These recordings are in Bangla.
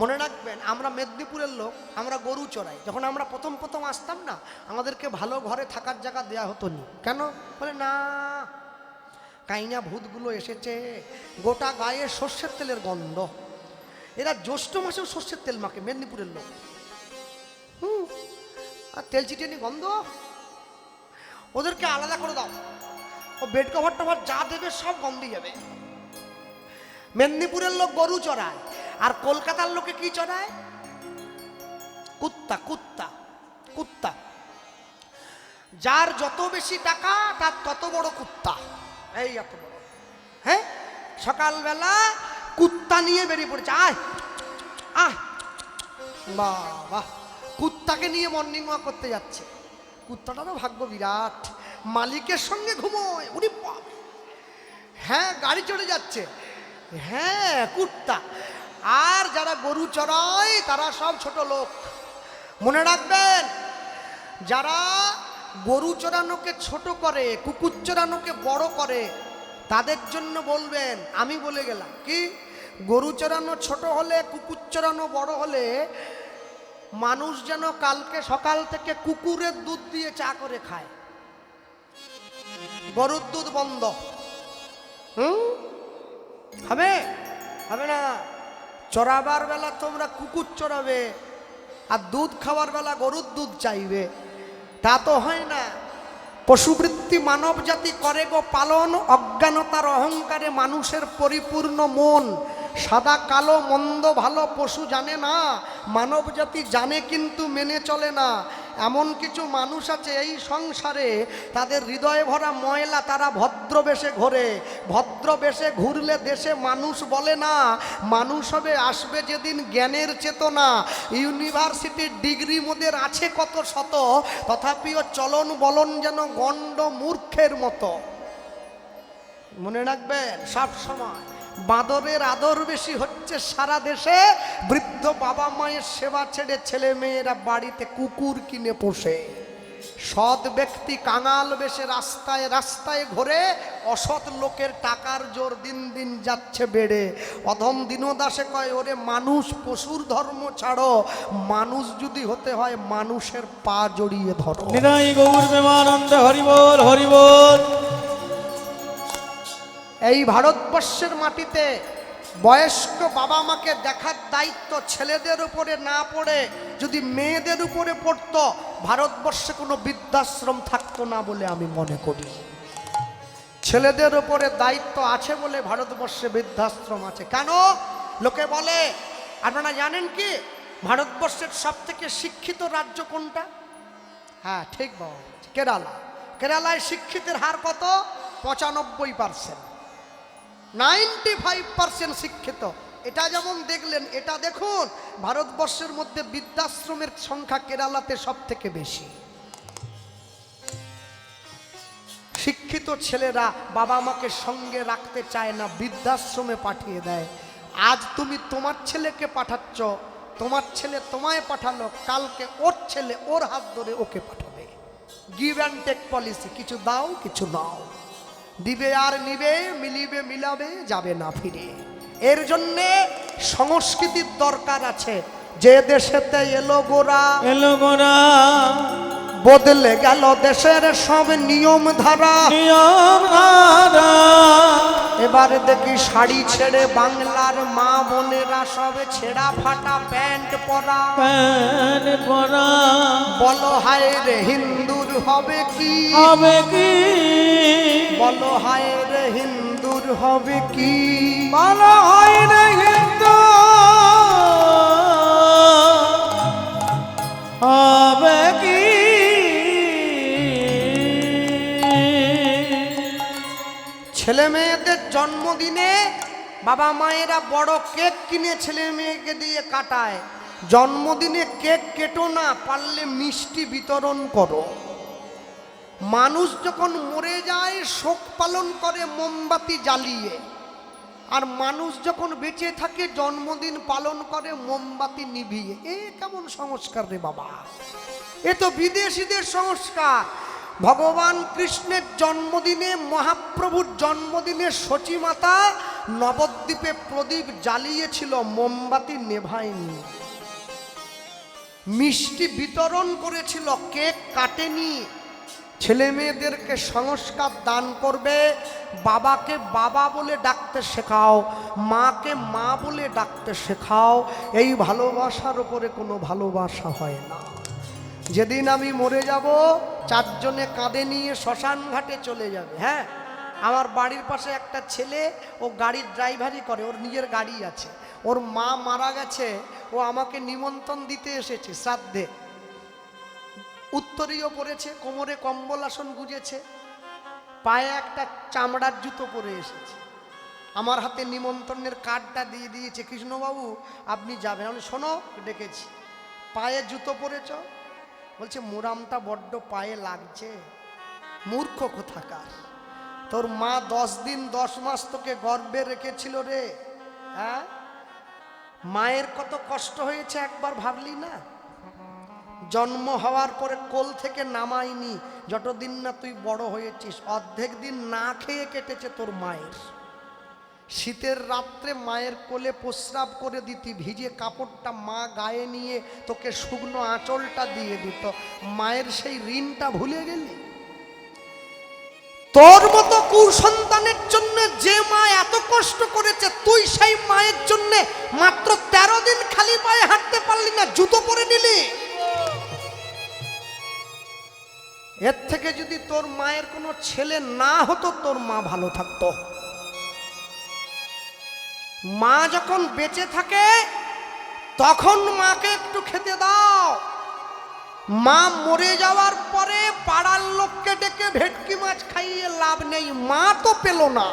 মনে রাখবেন, আমরা মেদিনীপুরের লোক, আমরা গরু চড়াই। যখন আমরা প্রথম প্রথম আসতাম না, আমাদেরকে ভালো ঘরে থাকার জায়গা দেয়া হতো নি। কেন? বলে না, কাইনা ভূতগুলো এসেছে, গোটা গায়ে সর্ষের তেলের গন্ধ। এরা জ্যৈষ্ঠ মাসেও সর্ষের তেল মাখে মেদিনীপুরের লোক। আর তেল চিটিয়ে গন্ধ, ওদেরকে আলাদা করে দাও, ও বেড কভার টভার যা দেবে সব গন্ধে যাবে। মেদিনীপুরের লোক গরু চড়ায়, আর কলকাতার লোকে কি চড়ায়? কুত্তা। কুত্তা কুত্তা যার যত বেশি টাকা তার তত বড় কুত্তা, এই এত বড়। হ্যাঁ, সকালবেলা কুত্তা নিয়ে বেরিয়ে পড়েছে, আয় আহ, বাহ, কুত্তাকে নিয়ে মর্নিং ওয়াক করতে যাচ্ছে। কুত্তাটারও ভাগ্য বিরাট, মালিকের সঙ্গে ঘুমোয়। উনি হ্যাঁ, গাড়ি চড়ে যাচ্ছে, হ্যাঁ কুত্তা। আর যারা গরু চড়ায় তারা সব ছোট লোক। মনে রাখবেন, যারা গরু চড়ানোকে ছোট করে, কুকুর চড়ানোকে বড় করে, তাদের জন্য বলবেন, আমি বলে গেলাম কি, গরু চড়ানো ছোট হলে, কুকুর চড়ানো বড় হলে, মানুষ যেন কালকে সকাল থেকে কুকুরের দুধ দিয়ে চা করে খায়। গরুর দুধ বন্ধ। হবে? হবে না। চড়াবার বেলা তোমরা কুকুর চড়াবে, আর দুধ খাওয়ার বেলা গরুর দুধ চাইবে, তা তো হয় না। পশুবৃত্তি মানব জাতি করে গো পালন, অজ্ঞানতার অহংকারে মানুষের পরিপূর্ণ মন। সাদা কালো মন্দ ভালো পশু জানে না, মানব জাতি জানে কিন্তু মেনে চলে না। এমন কিছু মানুষ আছে এই সংসারে, তাদের হৃদয়ে ভরা ময়লা, তারা ভদ্র বেশে ঘোরে। ভদ্র বেশে ঘুরলে দেশে মানুষ বলে না। মানুষ হবে আসবে যেদিন জ্ঞানের চেতনা। ইউনিভার্সিটির ডিগ্রি মোদের আছে কত শত, তথাপিও চলন বলন যেন গণ্ড মূর্খের মতো। মনে রাখবেন সব সময়, বাঁদরের আদর বেশি হচ্ছে সারা দেশে, বৃদ্ধ বাবা মায়ের সেবা ছেড়ে ছেলে মেয়েরা বাড়িতে কুকুর কিনে পোষে। সৎ ব্যক্তি কাঙাল বেশে রাস্তায় রাস্তায় ঘোরে, অসৎ লোকের টাকার জোর দিন দিন যাচ্ছে বেড়ে। অধম দীনদাসে কয়, ওরে মানুষ পশুর ধর্ম ছাড়ো, মানুষ যদি হতে হয় মানুষের পা জড়িয়ে ধরো। নিতাই গৌর প্রেমানন্দ, হরিবোল হরিবোল। এই ভারতবর্ষের মাটিতে বয়স্ক বাবা মাকে দেখার দায়িত্ব ছেলেদের উপরে না পড়ে যদি মেয়েদের উপরে পড়তো, ভারতবর্ষে কোনো বৃদ্ধাশ্রম থাকতো না বলে আমি মনে করি। ছেলেদের উপরে দায়িত্ব আছে বলে ভারতবর্ষে বৃদ্ধাশ্রম আছে। কেন? লোকে বলে, আপনারা জানেন কি ভারতবর্ষের সব থেকে শিক্ষিত রাজ্য কোনটা? হ্যাঁ ঠিক বাবা, কেরালা। কেরালায় শিক্ষিতের হার কত? 95%, 95% শিক্ষিত। এটা যেমন দেখলেন, এটা দেখুন ভারতবর্ষের মধ্যে বৃদ্ধাশ্রমের সংখ্যা কেরালাতে সব থেকে বেশি। শিক্ষিত ছেলেরা বাবা মাকে সঙ্গে রাখতে চায় না, বৃদ্ধাশ্রমে পাঠিয়ে দেয়। আজ তুমি তোমার ছেলেকে পাঠাচ্ছ, তোমার ছেলে তোমায় পাঠালো, কালকে ওর ছেলে ওর হাত ধরে ওকে পাঠাবে। গিভ অ্যান্ড টেক পলিসি, কিছু দাও কিছু নাও, দিবে আর নিবে, মিলিবে মিলাবে, যাবে না ফিরে। এর জন্যে সংস্কৃতির দরকার আছে। যে দেশেতে এলো গোরা, এলো গোরা, বদলে গেল দেশের সব নিয়ম ধারা। নিয়ম ধারা। এবারে দেখি শাড়ি ছেড়ে বাংলার মা বোনেরা সব ছেঁড়া ফাটা প্যান্ট পরা। প্যান্ট পরা। বলো হায় রে হিন্দুর হবে কি, হবে কি, বলো হায় রে হিন্দুর হবে কি। বলো হয় রে হিন্দু হবে কি। ছেলে মেয়েদের জন্মদিনে বাবা মায়েরা বড় কেক কিনে ছেলে মেয়েকে দিয়ে কাটায়। জন্মদিনে কেক কেটো না, পারলে মিষ্টি বিতরণ করো। মানুষ যখন মরে যায় শোক পালন করে মোমবাতি জ্বালিয়ে, আর মানুষ যখন বেঁচে থাকে জন্মদিন পালন করে মোমবাতি নিভিয়ে। এ কেমন সংস্কার রে বাবা? এ তো বিদেশিদের সংস্কার। ভগবান কৃষ্ণের জন্মদিনে, মহাপ্রভুর জন্মদিনে সচিমাতা নবদ্বীপে প্রদীপ জ্বালিয়েছিল, মোমবাতি নেভায়নি। মিষ্টি বিতরণ করেছিল, কেক কাটেনি। ছেলে মেয়েদেরকে সংস্কার দান করবে, বাবাকে বাবা বলে ডাকতে শেখাও, মাকে মা বলে ডাকতে শেখাও। এই ভালোবাসার উপরে কোনো ভালোবাসা হয় না। যেদিন আমি মরে যাব, চারজনে কাঁধে নিয়ে শ্মশান ঘাটে চলে যাবে। হ্যাঁ, আমার বাড়ির পাশে একটা ছেলে, ও গাড়ির ড্রাইভারি করে, ওর নিজের গাড়ি আছে। ওর মা মারা গেছে, ও আমাকে নিমন্ত্রণ দিতে এসেছে শ্রাদ্ধে। উত্তরীয় পরেছে, কোমরে কম্বল আসন গুজেছে, পায়ে একটা চামড়ার জুতো পরে এসেছে। আমার হাতে নিমন্ত্রণের কার্ডটা দিয়ে দিয়েছে, কৃষ্ণবাবু আপনি যাবেন। আমি শোনো, ডেকেছি, পায়ে জুতো পরেছ? বলছে মোরামটা বড্ড পায়ে লাগছে। মূর্খ কোথাকার, তোর মা 10 দিন 10 মাস তোকে গর্ভে রেখেছিল রে। হ্যাঁ, মায়ের কত কষ্ট হয়েছে একবার ভাবলি না? জন্ম হওয়ার পরে কোল থেকে নামাইনি, যতদিন না তুই বড় হয়েছিস। অর্ধেক দিন না খেয়ে কেটেছে তোর মায়ের। শীতের রাত্রে মায়ের কোলে প্রস্রাব করে দিতি, ভিজে কাপড়টা মা গায়ে নিয়ে তোকে শুকনো আঁচলটা দিয়ে দিত। মায়ের সেই ঋণটা ভুলে গেলি? তোর মতো কুসন্তানের জন্য যে মা এত কষ্ট করেছে, তুই সেই মায়ের জন্য মাত্র 13 দিন খালি পায়ে হাঁটতে পারলি না, জুতো পরে নিলি। এর থেকে যদি তোর মায়ের কোনো ছেলে না হতো, তোর মা ভালো থাকতো। মা যখন বেঁচে থাকে তখন মাকে একটু খেতে দাও। মা মরে যাওয়ার পরে পাড়ার লোককে ডেকে ভেটকি মাছ খাইয়ে লাভ নেই, মা তো পেল না।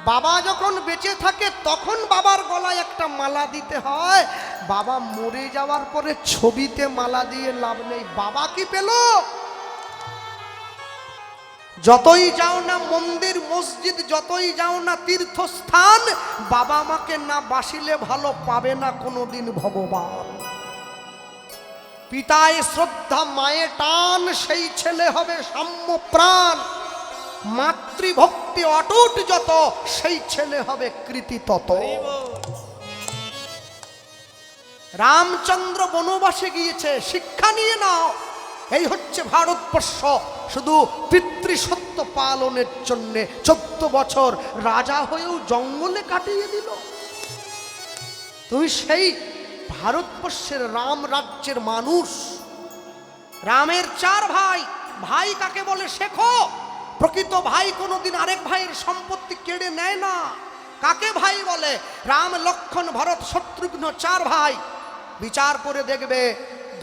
বাবা যখন বেঁচে থাকে তখন বাবার গলায় একটা মালা দিতে হয়। বাবা মরে যাওয়ার পরে ছবিতে মালা দিয়ে লাভ নেই, বাবা কি পেল? যতই যাও না মন্দির মসজিদ, যতই যাও না তীর্থস্থান, বাবা মাকে না বাসিলে ভালো পাবে না কোনোদিন ভগবান। পিতায় শ্রদ্ধা, মায়ে টান, সেই ছেলে হবে সাম্য প্রাণ। মাতৃভক্তি অটুট যত, সেই ছেলে হবে কৃতি তত। রামচন্দ্র বনবাসে গিয়েছে, শিক্ষা নিয়ে নাও। এই হচ্ছে ভারতবর্ষ। শুধু পিতৃসত্য পালনের জন্যে 14 বছর রাজা হয়েও জঙ্গলে কাটিয়ে দিল। তুমি সেই ভারতবর্ষের রাম রাজ্যের মানুষ। রামের 4 ভাই, ভাই কাকে বলে শেখো। প্রকৃত ভাই কোনোদিন আরেক ভাইয়ের সম্পত্তি কেড়ে নেয় না। কাকে ভাই বলে? রাম, লক্ষ্মণ, ভরত, শত্রুঘ্ন 4 ভাই। বিচার করে দেখবে,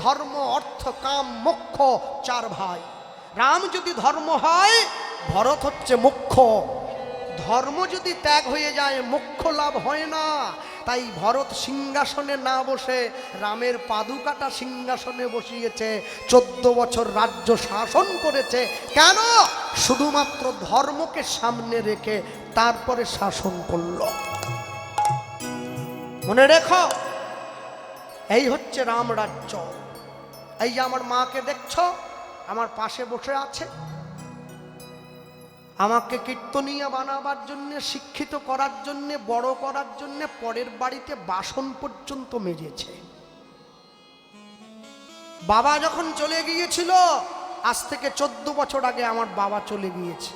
ধর্ম, অর্থ, কাম, মোক্ষ 4 ভাই। রাম যদি ধর্ম হয়, ভরত হচ্ছে মোক্ষ। ধর্ম যদি ত্যাগ হয়ে যায়, মোক্ষ লাভ হয় না। তাই ভরত সিংহাসনে না বসে রামের পাদুকাটা সিংহাসনে বসিয়েছে। 14 বছর রাজ্য শাসন করেছে। কেন? শুধুমাত্র ধর্মকে সামনে রেখে তারপরে শাসন করল। মনে রেখো, এই হচ্ছে রাম রাজ্য। এই যে আমার মাকে দেখছো, আমার পাশে বসে আছে। আমাকে কীর্তনিয়া বানাবার জন্য, শিক্ষিত করার জন্য, বড় করার জন্য পরের বাড়িতে বাসন পর্যন্ত মেজেছে। বাবা যখন চলে গিয়েছিল, আজ থেকে 14 বছর আগে আমার বাবা চলে গিয়েছে।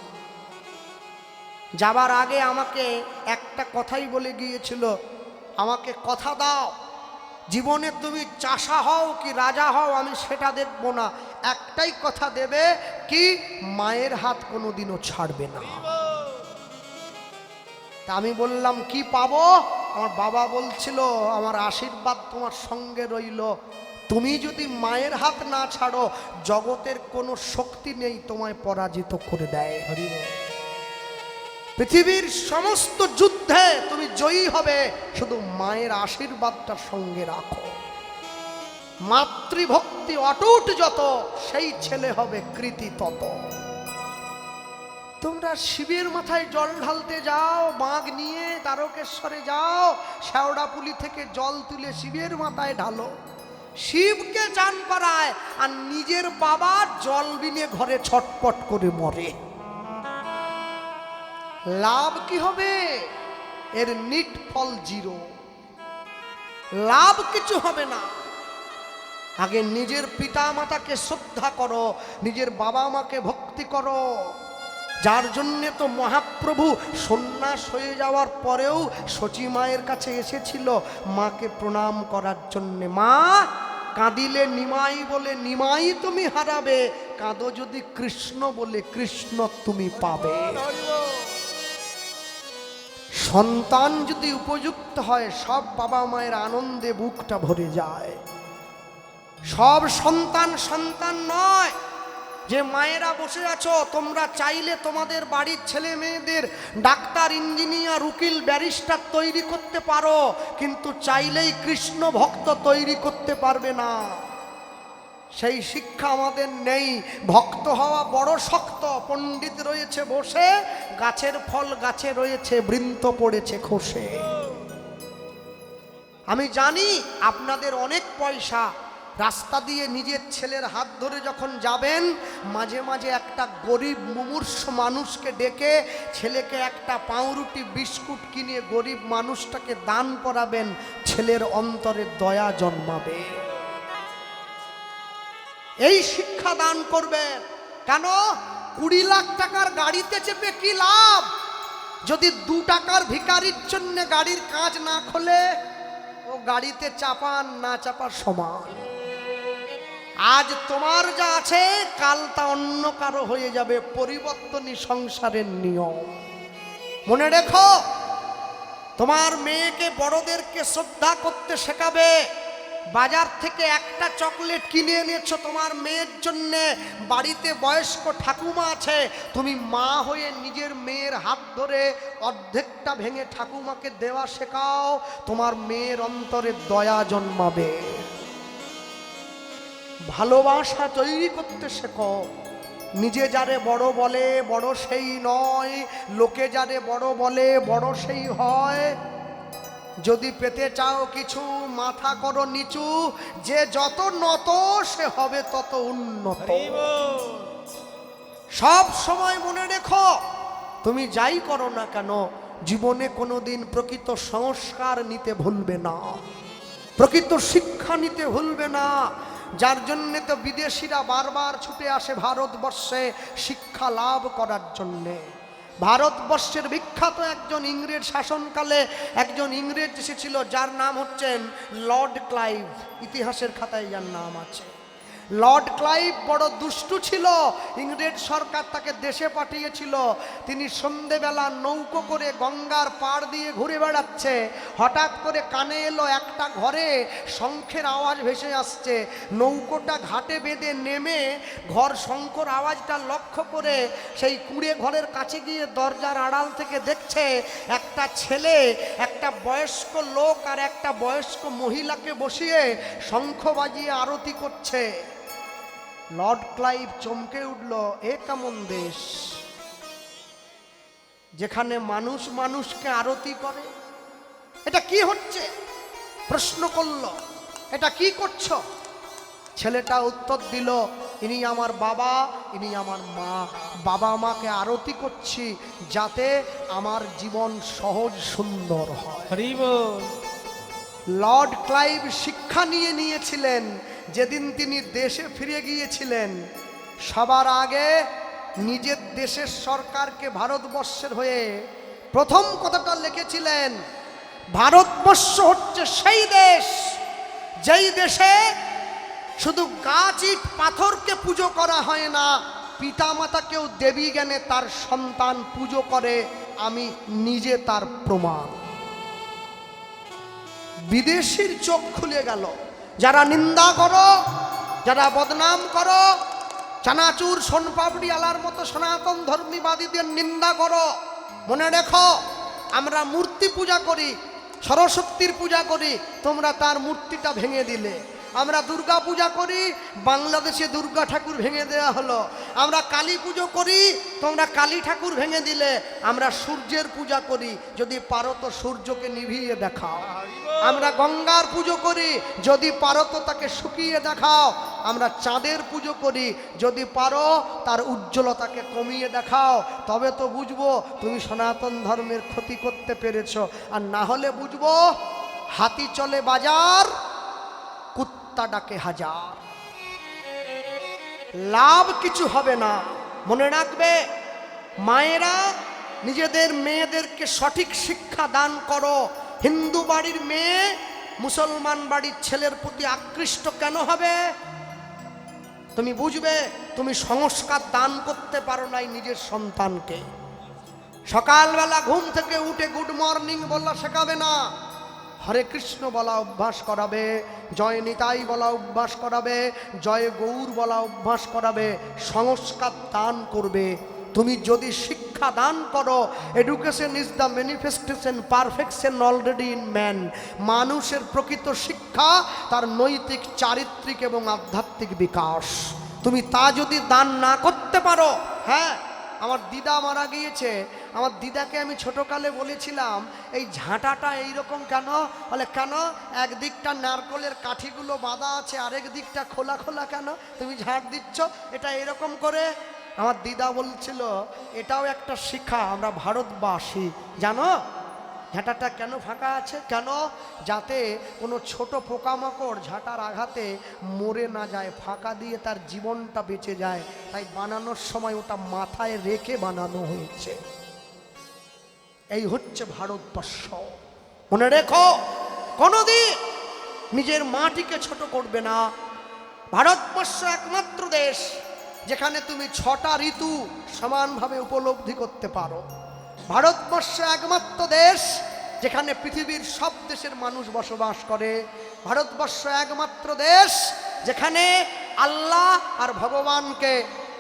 যাবার আগে আমাকে একটা কথাই বলে গিয়েছিল, আমাকে কথা দাও, জীবনে তুমি চাষা হও কি রাজা হও আমি সেটা দেখব না, একটাই কথা দেবে কি, মায়ের হাত কোনোদিনও ছাড়বে না। তা আমি বললাম কি পাবো? আমার বাবা বলছিল, আমার আশীর্বাদ তোমার সঙ্গে রইল। তুমি যদি মায়ের হাত না ছাড়ো, জগতের কোনো শক্তি নেই তোমায় পরাজিত করে দেয়। পৃথিবীর সমস্ত যুদ্ধে তুমি জয়ী হবে, শুধু মায়ের আশীর্বাদটা সঙ্গে রাখো। মাতৃভক্তি অটুট যত, সেই ছেলে হবে কৃতি তত। তোমরা শিবের মাথায় জল ঢালতে যাও, বাঁক নিয়ে তারকেশ্বরে যাও, শেওড়াপুলি থেকে জল তুলে শিবের মাথায় ঢালো। শিবকে চান করায় আর নিজের বাবা জল বিনে ঘরে ছটপট করে মরে। লাভ কি হবে? এর নিট ফল জিরো, লাভ কিছু হবে না। আগে নিজের পিতা মাতাকে শ্রদ্ধা করো, নিজের বাবা মাকে ভক্তি করো। যার জন্যে তো মহাপ্রভু সন্ন্যাস হয়ে যাওয়ার পরেও সচী মায়ের কাছে এসেছিল মাকে প্রণাম করার জন্যে। মা, কাঁদিলে নিমাই বলে নিমাই তুমি হারাবে, কাঁদো যদি কৃষ্ণ বলে কৃষ্ণ তুমি পাবে। সন্তান যদি উপযুক্ত হয়, সব বাবা মায়ের আনন্দে বুকটা ভরে যায়। সব সন্তান সন্তান নয়। যে মায়েরা বসে আছো, তোমরা চাইলে তোমাদের বাড়ির ছেলে মেয়েদের ডাক্তার, ইঞ্জিনিয়ার, উকিল, ব্যারিস্টার তৈরি করতে পারো, কিন্তু চাইলেই কৃষ্ণ ভক্ত তৈরি করতে পারবে না। সেই শিক্ষা আমাদের নেই। ভক্ত হওয়া বড় শক্ত। পণ্ডিত রয়েছে বসে, গাছের ফল গাছে রয়েছে, বৃন্ত পড়েছে খসে। আমি জানি আপনাদের অনেক পয়সা, রাস্তা দিয়ে নিজের ছেলের হাত ধরে যখন যাবেন, মাঝে মাঝে একটা গরিব মুমূর্ষ মানুষকে ডেকে ছেলেকে একটা পাউরুটি বিস্কুট কিনে গরিব মানুষটাকে দান করাবেন, ছেলের অন্তরে দয়া জন্মাবে। এই শিক্ষা দান করবেন। কেন? 20 লাখ টাকার গাড়িতে চেপে কি লাভ যদি 2 টাকার ভিখারির জন্য গাড়ির কাঁচ না খোলে? ও গাড়িতে চাপান না চাপার সমান। আজ তোমার যা আছে, কাল তা অন্য কারো হয়ে যাবে। পরিবর্তনই সংসারের নিয়ম। মনে রেখো, তোমার মেয়েকে বড়দেরকে শ্রদ্ধা করতে শেখাবে। বাজার থেকে একটা চকলেট কিনে এনেছো তোমার মেয়ের জন্যে, বাড়িতে বয়স্ক ঠাকুমা আছে, তুমি মা হয়ে নিজের মেয়ের হাত ধরে অর্ধেকটা ভেঙে ঠাকুমাকে দেওয়া শেখাও, তোমার মেয়ের অন্তরে দয়া জন্মাবে। ভালোবাসা তৈরি করতে শেখো। নিজে যারে বড় বলে বড় সেই নয়, লোকে যারে বড় বলে বড় সেই হয়। যদি পেতে চাও কিছু, মাথা করো নিচু, যে যত নত সে হবে তত উন্নত। সব সময় মনে রেখো, তুমি যাই করো না কেন, জীবনে কোনোদিন প্রকৃত সংস্কার নিতে ভুলবে না, প্রকৃত শিক্ষা নিতে ভুলবে না। যার জন্যে তো বিদেশিরা বারবার ছুটে আসে ভারতবর্ষে শিক্ষা লাভ করার জন্যে। ভারতবর্ষের বিখ্যাত একজন ইংরেজ শাসনকালে একজন ইংরেজ এসেছিল, যার নাম হচ্ছেন লর্ড ক্লাইভ। ইতিহাসের খাতায় যার নাম আছে। লর্ড ক্লাইভ বড় দুষ্টু ছিল। ইংরেজ সরকার তাকে দেশে পাঠিয়েছিল। তিনি সন্ধেবেলা নৌকো করে গঙ্গার পাড় দিয়ে ঘুরে বেড়াচ্ছে। হঠাৎ করে কানে এলো একটা ঘরে শঙ্খের আওয়াজ ভেসে আসছে। নৌকোটা ঘাটে বেঁধে নেমে ঘর শঙ্খর আওয়াজটা লক্ষ্য করে সেই কুঁড়ে ঘরের কাছে গিয়ে দরজার আড়াল থেকে দেখছে একটা ছেলে একটা বয়স্ক লোক আর একটা বয়স্ক মহিলাকে বসিয়ে শঙ্খ বাজিয়ে আরতি করছে। লর্ড ক্লাইভ চমকে উঠল, এ কেমন দেশ যেখানে মানুষ মানুষকে আরতি করে? এটা কি হচ্ছে? প্রশ্ন করল, এটা কি করছো? ছেলেটা উত্তর দিল, ইনি আমার বাবা, ইনি আমার মা। বাবা মাকে আরতি করছি যাতে আমার জীবন সহজ সুন্দর হয়। লর্ড ক্লাইভ শিক্ষা নিয়েছিলেন। যেদিন তিনি দেশে ফিরে গিয়েছিলেন, সবার আগে নিজের দেশের সরকারকে ভারতবর্ষের হয়ে প্রথম কথাটা লিখেছিলেন, ভারতবর্ষ হচ্ছে সেই দেশ যেই দেশে শুধু গাছ ইট পাথরকে পুজো করা হয় না, পিতামাতাকেও দেবী জ্ঞানে তার সন্তান পুজো করে। আমি নিজে তার প্রমাণ। বিদেশির চোখ খুলে গেল। যারা নিন্দা করো, যারা বদনাম করো, চানাচুর সোনপাপড়ি আলার মতো সনাতন ধর্মীবাদীদের নিন্দা করো, মনে রেখো আমরা মূর্তি পূজা করি, সরস্বতীর পূজা করি, তোমরা তার মূর্তিটা ভেঙে দিলে। আমরা দুর্গা পূজা করি, বাংলাদেশে দুর্গা ঠাকুর ভেঙে দেওয়া হলো। আমরা কালী পুজো করি, তোমরা কালী ঠাকুর ভেঙে দিলে। আমরা সূর্যের পূজা করি, যদি পারো তো সূর্যকে নিভিয়ে দেখাও। আমরা গঙ্গার পুজো করি, যদি পারো তো তাকে শুকিয়ে দেখাও। আমরা চাঁদের পুজো করি, যদি পারো তার উজ্জ্বলতাকে কমিয়ে দেখাও, তবে তো বুঝবো তুমি সনাতন ধর্মের ক্ষতি করতে পেরেছো। আর না হলে বুঝবো হাতি চলে বাজার, কুত্তা ডাকে হাজার, লাভ কিছু হবে না। মনে রাখবে, মায়েরা নিজেদের মেয়েদেরকে সঠিক শিক্ষা দান করো। হিন্দু বাড়ির মেয়ে মুসলমান বাড়ির ছেলের প্রতি আকৃষ্ট কেন হবে? তুমি বুঝবে তুমি সংস্কার দান করতে পারো নাই নিজের সন্তানকে। সকালবেলা ঘুম থেকে উঠে গুড মর্নিং বলা শেখাবে না, হরে কৃষ্ণ বলা অভ্যাস করাবে, জয় নিতাই বলা অভ্যাস করাবে, জয় গৌর বলা অভ্যাস করাবে, সংস্কার দান করবে। তুমি যদি শিক্ষা দান করো, education is the manifestation perfection already in man. মানুষের প্রকৃত শিক্ষা তার নৈতিক, চারিত্রিক এবং আধ্যাত্মিক বিকাশ। তুমি তা যদি দান না করতে পারো, হ্যাঁ, আমার দিদা মারা গিয়েছে, আমার দিদাকে আমি ছোটকালে বলেছিলাম এই ঝাঁটাটা এইরকম কেন? বলে কেন, একদিকটা নারকলের কাঠিগুলো বাঁধা আছে, আরেক দিকটা খোলা খোলা কেন? তুমি ঝাঁট দিচ্ছ এটা এরকম করে। আমার দিদা বলছিল এটাও একটা শিক্ষা, আমরা ভারতবাসী, জানো ঝাঁটাটা কেন ফাঁকা আছে? কেন? যাতে কোনো ছোট পোকামাকড় ঝাঁটার আঘাতে মরে না যায়, ফাঁকা দিয়ে তার জীবনটা বেঁচে যায়। তাই বানানোর সময় ওটা মাথায় রেখে বানানো হয়েছে। এই হচ্ছে ভারতবর্ষ। মনে রেখো, কোনোদিন নিজের মাটিকে ছোট করবে না। ভারতবর্ষ একমাত্র দেশ যেখানে তুমি 6টা ঋতু সমানভাবে উপলব্ধি করতে পারো। ভারতবর্ষ একমাত্র দেশ যেখানে পৃথিবীর সব দেশের মানুষ বসবাস করে। ভারতবর্ষ একমাত্র দেশ যেখানে আল্লাহ আর ভগবানকে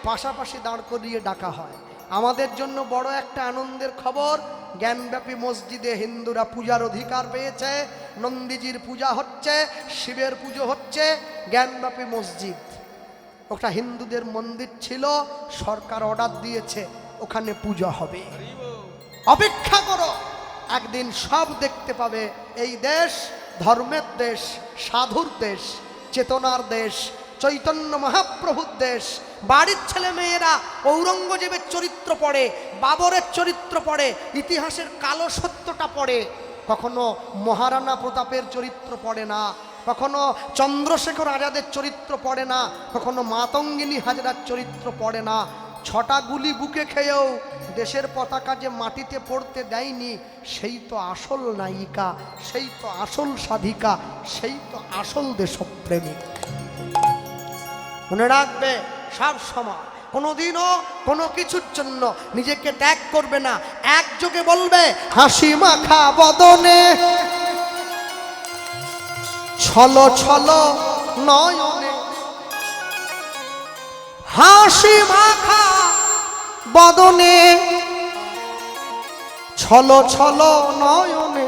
পাশাপাশি দাঁড় করিয়ে ডাকা হয়। আমাদের জন্য বড় একটা আনন্দের খবর, জ্ঞানব্যাপী মসজিদে হিন্দুরা পূজার অধিকার পেয়েছে। নন্দীজির পূজা হচ্ছে, শিবের পুজো হচ্ছে, জ্ঞানব্যাপী মসজিদ। ওটা হিন্দুদের মন্দির ছিল, সরকার অর্ডার দিয়েছে ওখানে পূজা হবে। অপেক্ষা করো, একদিন সব দেখতে পাবে এই দেশ ধর্মের দেশ, সাধুর দেশ, চেতনার দেশ, চৈতন্য মহাপ্রভুর দেশ। বাড়ির ছেলে মেয়েরা ঔরঙ্গজেবের চরিত্র পড়ে, বাবরের চরিত্র পড়ে, ইতিহাসের কালো সত্যটা পড়ে, কখনো মহারানা প্রতাপের চরিত্র পড়ে না, কখনো চন্দ্রশেখর আজাদের চরিত্র পড়ে না, কখনো মাতঙ্গিনী হাজরার চরিত্র পড়ে না। 6টা গুলি বুকে খেয়েও দেশের পতাকা যে মাটিতে পড়তে দেয়নি, সেই তো আসল নায়িকা, সেই তো আসল সাধিকা, সেই তো আসল দেশপ্রেমিক। মনে রাখবে, সব সময় কোনোদিনও কোনো কিছুর জন্য নিজেকে ত্যাগ করবে না। একযোগে বলবে, হাসি মাখা বদনে ছলো ছলো নয়নে, হাসি মাখা বদনে ছলো ছলো নয়নে,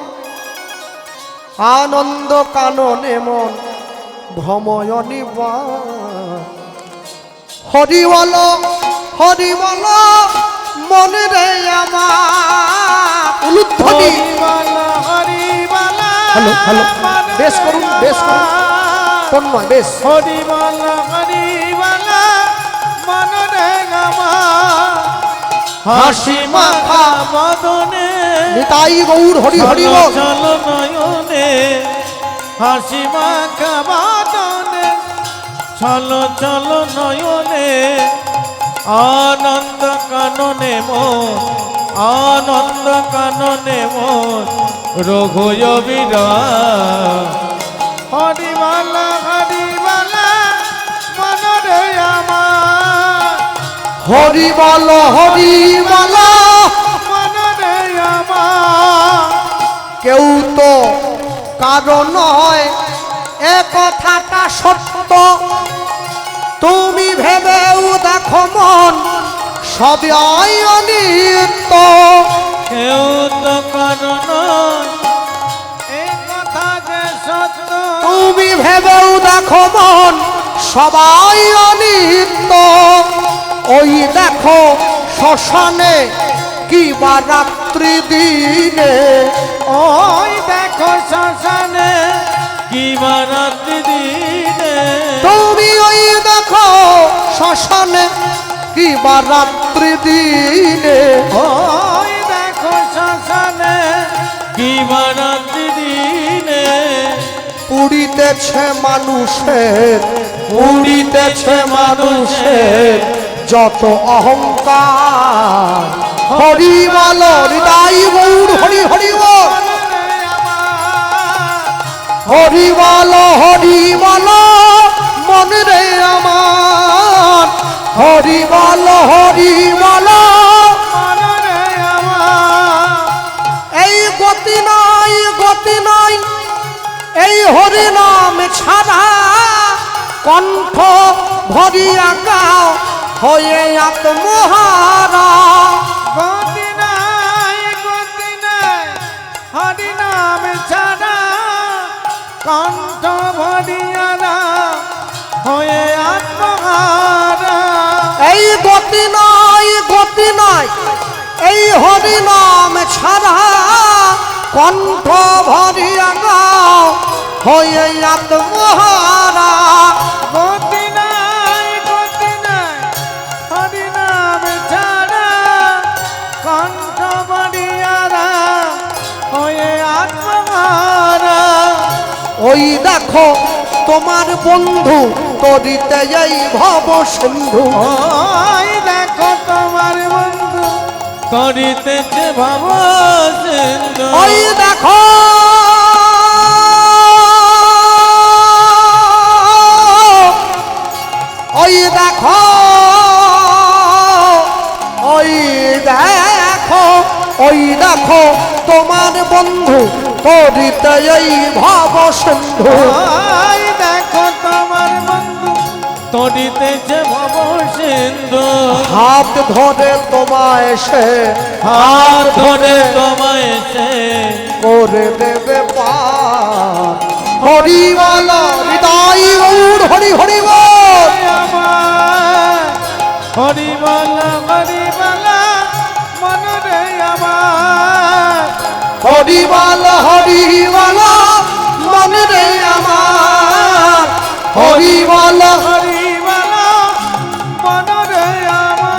আনন্দ কাননে মন ভ্রময়নি বা। হরি বলো, হরি বলো মনে রে আমার। উলুধ্বনি, হ্যালো হ্যালো, বেশ করুন, বেশ করুন, কোন নয়, বেশ। হরি বালা হরি বালা মনে রে আমার, হাসি মাখা বদনে নিতাই গৌর হরি হরি বল। চলো নয়নে, হাসি মাখা বদনে চলো চলো নয়নে, আনন্দ কাননে মন, আনন্দ কাননে মন রঘুয় বিরাজ। হরি বালা মনরে আমার, হরি বল, হরি বল মনরে আমার। কেউ তো কারণ নয়, এ কথাটা সত্য। তুমি ভেবেও দেখো মন সবই অনিত্য। কেউ তো কারণ এই কথা যে সত্য। তুমি ভেবেও দেখো মন সবাই অনিত্য। ওই দেখো শ্মশানে কি বা রাত্রি দিনে, ওই দেখ দেখো শ্মশানে কিবা রাত্রি দিনে তুমি ওই দেখো শ্মশানে কিবা রাত্রি দিনে ওই দেখো শ্মশানে কিবা রাত্রি দিনে পুড়িতেছে মানুষের পুড়িতেছে মানুষের যত অহংকার। হরি বল হৃদয় গৌর হরি হরি বল হরি বল হরি বল মন রে আমার হরি বল হরি বল। মনরে আমার এই গতি নাই গতি নাই এই হরি নাম ছাড়া কণ্ঠ ভরিয়া গাও হয়ে আত্মহারা। গতি নাই হরি নাম ছাড়া কণ্ঠ ভরিয়া না হয়ে আত্মহারা। এই গতি নাই এই হরি নাম ছাড়া কণ্ঠ ভরিয়া গাও হয়ে আত্মহারা। গতি নাই হরি নাম ছাড়া কণ্ঠ ভরিয়া না হয়ে আত্মহারা। ওই দেখো তোমার বন্ধু তরিতে এই ভব সিন্ধু ওই দেখো তোমার বন্ধু করিতেছে ভাব সিন্ধু। ওই দেখো ওই দেখো ওই দেখো ওই দেখো তোমার বন্ধু করিতে এই ভব সিন্ধু। ওই দেখো তোমার বন্ধু করিতেছে ভাব সিন্ধু। হাত ধরে তোমায় সে হাত ধরে তোমায় সে করে দেবে পার। হরি বল হৃদয় গৌর হরি হরি বল আমার হরি বলা মনরে আমার হরি বল মন রে আমার হরি বল। হরি বলা মনরে আমার।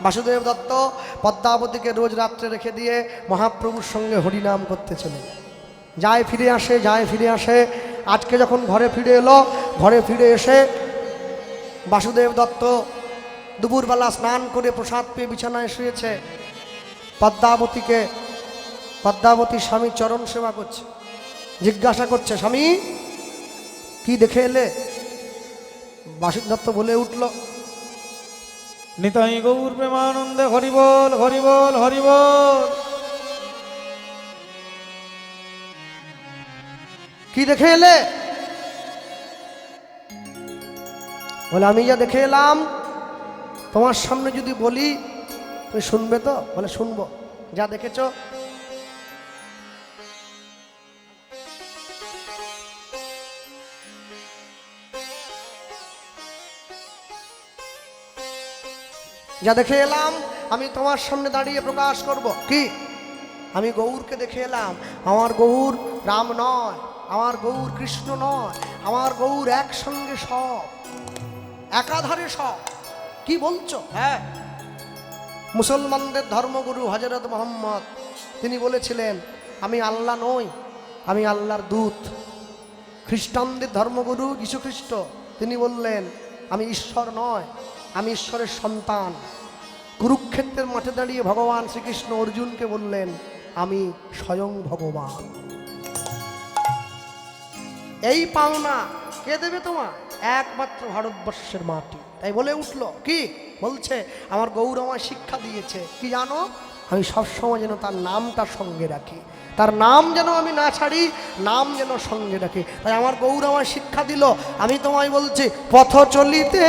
বাসুদেব দত্ত পদ্মাবতীকে রোজ রাত্রে রেখে দিয়ে মহাপ্রভুর সঙ্গে হরিনাম করতে চলে যায়, ফিরে আসে। আজকে যখন ঘরে ফিরে এলো, ঘরে ফিরে এসে বাসুদেব দত্ত দুপুরবেলা স্নান করে প্রসাদ পেয়ে বিছানায় শুয়েছে। পদ্মাবতী স্বামী চরণ সেবা করছে, জিজ্ঞাসা করছে, স্বামী কি দেখে এলে? বাসুদেব দত্ত বলে উঠল, নিতাই গৌর প্রেমানন্দে হরি বল হরি বল হরি বল। কি দেখে এলে? বলে আমি যা দেখে এলাম তোমার সামনে যদি বলি তুমি শুনবে তো? বলে শুনবো। যা দেখেছো? যা দেখে এলাম আমি তোমার সামনে দাঁড়িয়ে প্রকাশ করব। কি? আমি গৌরকে দেখে এলাম। আমার গৌর রাম নয়, আমার গৌর কৃষ্ণ নয়, আমার গৌর একসঙ্গে সব, একাধারে সব। কি বলছো? হ্যাঁ, মুসলমানদের ধর্মগুরু হযরত মুহাম্মদ তিনি বলেছিলেন আমি আল্লাহ নই, আমি আল্লাহর দূত। খ্রিস্টানদের ধর্মগুরু যীশু খ্রিস্ট তিনি বললেন আমি ঈশ্বর নয়, আমি ঈশ্বরের সন্তান। কুরুক্ষেত্রের মাঠে দাঁড়িয়ে ভগবান শ্রীকৃষ্ণ অর্জুনকে বললেন আমি স্বয়ং ভগবান। এই পাওনা কে দেবে তোমার? একমাত্র ভারতবর্ষের মাটি। তাই বলে উঠল, কি বলছে? আমার গৌর আমায় শিক্ষা দিয়েছে, কি জানো? আমি সবসময় যেন তার নামটা সঙ্গে রাখি, তার নাম যেন আমি না ছাড়ি, নাম যেন সঙ্গে রাখি। তাই আমার গৌর আমায় শিক্ষা দিল। আমি তোমায় বলছি, পথ চলিতে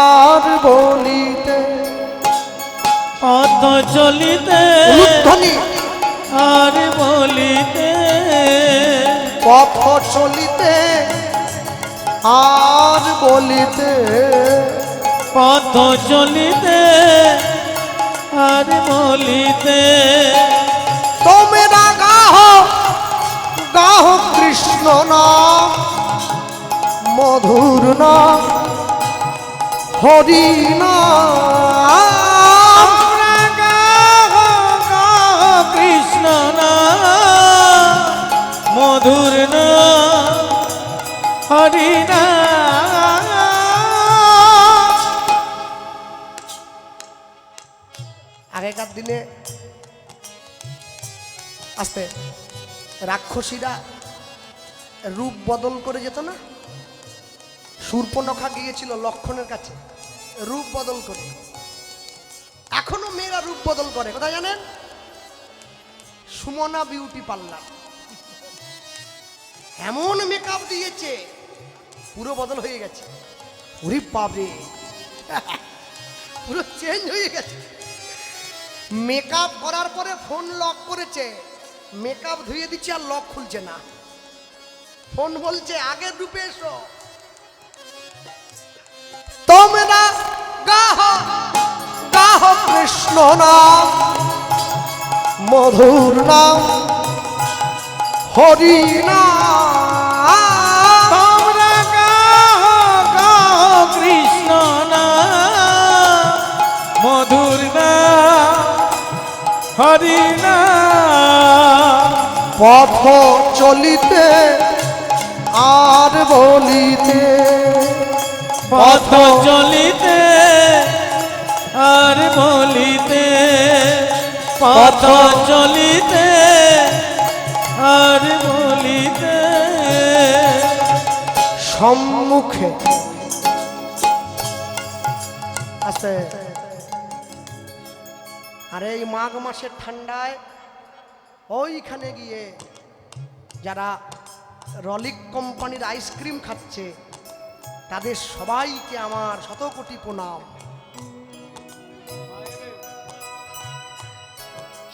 আর বলিতে, পথ চলিতে উলুধ্বনি, আর বলিতে, পথ চলিতে আর বলিতে, পথ চলিতে আর বলিতে তোমরা গাহো গাহো কৃষ্ণ নাম মধুর নাম হরি নাম আমরা গাহো গাহো কৃষ্ণ নাম মধুর নাম হরি নাম। আগেকার দিনে আস্তে রাক্ষসীরা রূপ বদল করে যেত না, শূর্পণখা গিয়েছিল লক্ষণের কাছে রূপ বদল করে। এখনো মেয়েরা রূপ বদল করে, কোথায় জানেন? সুমনা বিউটি পার্লার এমন মেকআপ দিয়েছে পুরো বদল হয়ে গেছে। ওরে বাপরে, পুরো চেঞ্জ হয়ে গেছে। মেকআপ করার পরে ফোন লক করেছে, মেকআপ ধুয়ে দিচ্ছে আর লক খুলছে না। ফোন বলছে আগের রূপে এসো। তোমরা গাহ গাহ কৃষ্ণ নাম মধুর নাম হরি নাম। তোমরা গাহো গাহো কৃষ্ণ নাম মধুর নাম হরি নাম। পথ চলিতে আর বলিতে পথ চলিতে আর বলিতে পথ চলিতে আর বলিতে সম্মুখে আছে। আরে এই মাঘ মাসের ঠান্ডায় ওইখানে গিয়ে যারা রলিক কোম্পানির আইসক্রিম খাচ্ছে তাদের সবাইকে আমার শতকোটি প্রণাম।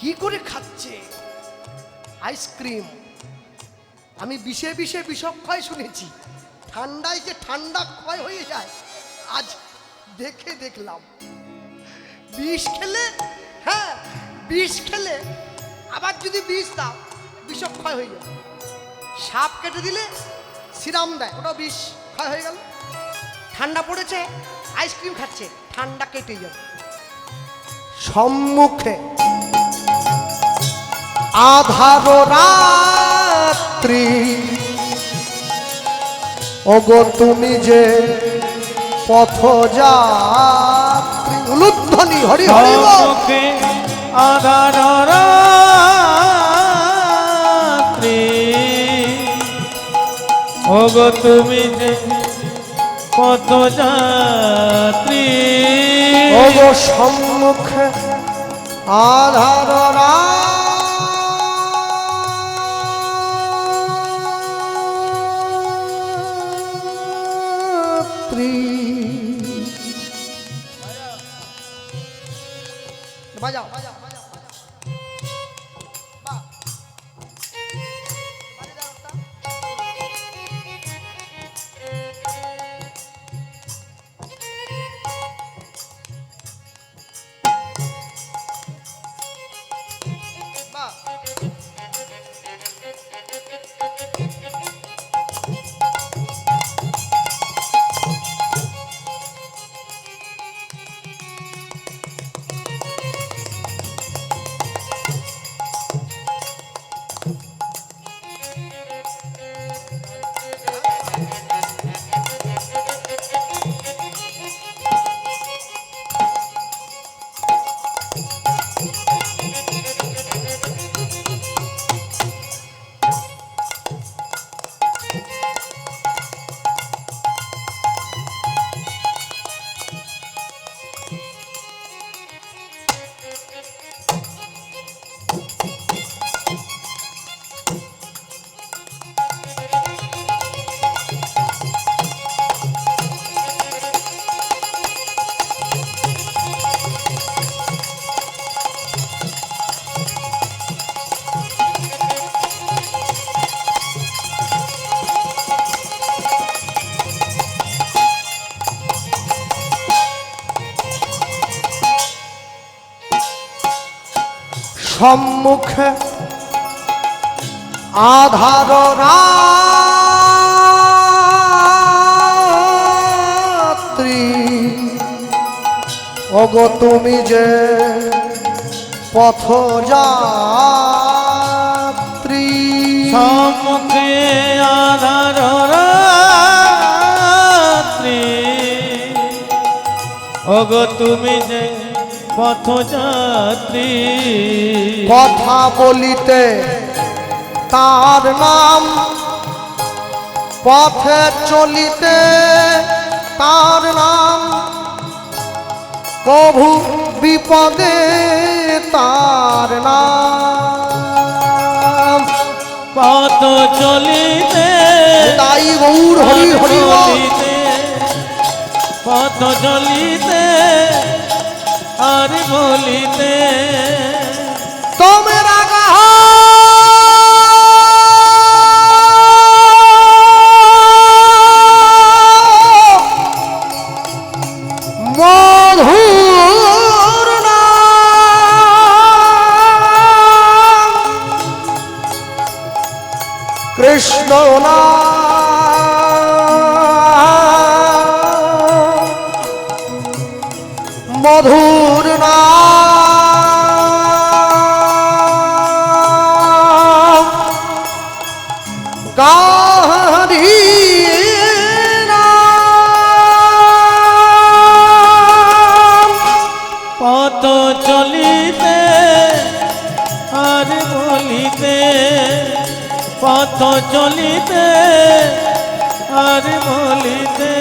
কি করে খাচ্ছে আইসক্রিম? আমি বিষে বিষে বিষক্ষয় শুনেছি, ঠান্ডায় যে ঠান্ডা ক্ষয় হয়ে যায় আজ দেখে দেখলাম। বিষ খেলে, হ্যাঁ বিষ খেলে আবার যদি বিষ দাও বিষক্ষয় হয়ে যাবে। সাপ কেটে দিলে সিরাম দেয়, ওটা বিষ ক্ষয় হয়ে গেল। ঠান্ডা পড়েছে আইসক্রিম খাচ্ছে, ঠান্ডা কেটে যাবে। সম্মুখে আধার রাত্রি ওগো তুমি যে পথ যাত্রী। উলুধ্বনি হরি হরি বল। সম্মুখে আধার রাত্রি ওগো তুমি যে পথ যাত্রী। ওগো সম্মুখে আধার রাত্রি। বাজাও বাজাও বাজাও বাহ। বাজে দাও একটা। সম্মুখে আধার রাত্রি ওগো তুমি যে পথযাত্রী সম্মুখে আধার রাত্রি ওগো তুমি যে পথযাত্রী কথা বলিতে তার নাম পথে চলিতে তার নাম কভু বিপদে তার নাম পথ চলিতে তাই গৌর হরি হরি বল। চলিতে, পথ চলিতে আর বলিতে তোমরা গাহ মধুর নাম কৃষ্ণ নাম মধুর নাম গান্ধী নাম পথ চলিতে আর বলিতে পথ চলিতে আর বলিতে